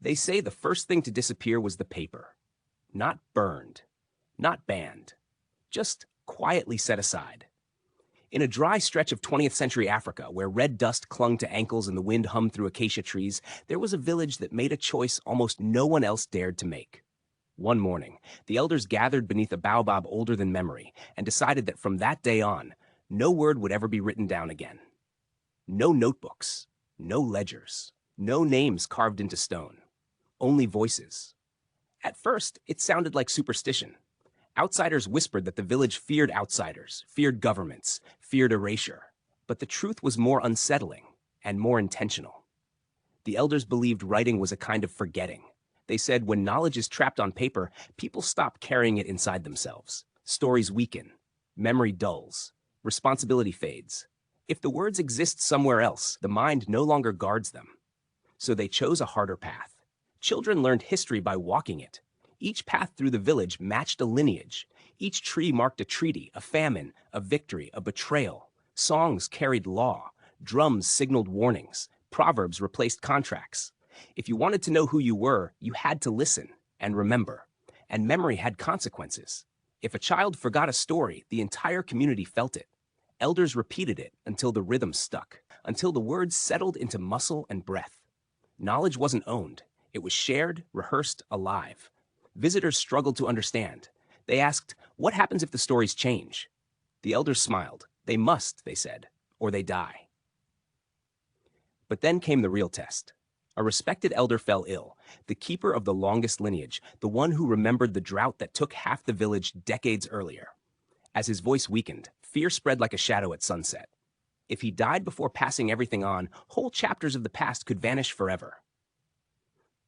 They say the first thing to disappear was the paper. Not burned, not banned, just quietly set aside. In a dry stretch of 20th century Africa, where red dust clung to ankles and the wind hummed through acacia trees, there was a village that made a choice almost no one else dared to make. One morning, the elders gathered beneath a baobab older than memory and decided that from that day on, no word would ever be written down again. No notebooks, no ledgers, no names carved into stone, only voices. At first, it sounded like superstition. Outsiders whispered that the village feared outsiders, feared governments, feared erasure. But the truth was more unsettling and more intentional. The elders believed writing was a kind of forgetting. They said when knowledge is trapped on paper, people stop carrying it inside themselves. Stories weaken, memory dulls, responsibility fades. If the words exist somewhere else, the mind no longer guards them. So they chose a harder path. Children learned history by walking it. Each path through the village matched a lineage. Each tree marked a treaty, a famine, a victory, a betrayal. Songs carried law. Drums signaled warnings. Proverbs replaced contracts. If you wanted to know who you were, you had to listen and remember. And memory had consequences. If a child forgot a story, the entire community felt it. Elders repeated it until the rhythm stuck, until the words settled into muscle and breath. Knowledge wasn't owned. It was shared, rehearsed, alive. Visitors struggled to understand. They asked, what happens if the stories change? The elders smiled. They must, they said, or they die. But then came the real test. A respected elder fell ill, the keeper of the longest lineage, the one who remembered the drought that took half the village decades earlier. As his voice weakened, fear spread like a shadow at sunset. If he died before passing everything on, whole chapters of the past could vanish forever.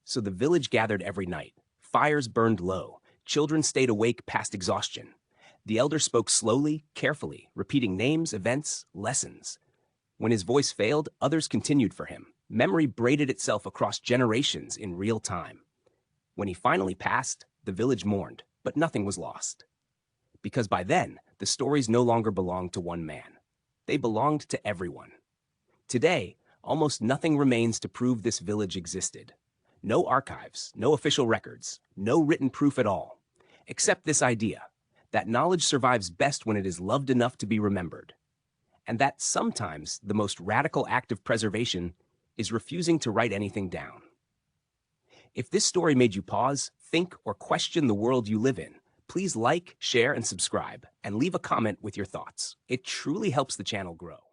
So the village gathered every night. Fires burned low. Children stayed awake past exhaustion. The elder spoke slowly, carefully, repeating names, events, lessons. When his voice failed, others continued for him. Memory braided itself across generations in real time. When he finally passed, the village mourned, but nothing was lost. Because by then, the stories no longer belonged to one man. They belonged to everyone. Today, almost nothing remains to prove this village existed. No archives, no official records, no written proof at all, except this idea that knowledge survives best when it is loved enough to be remembered, and that sometimes the most radical act of preservation is refusing to write anything down. If this story made you pause, think, or question the world you live in, please like, share, and subscribe, and leave a comment with your thoughts. It truly helps the channel grow.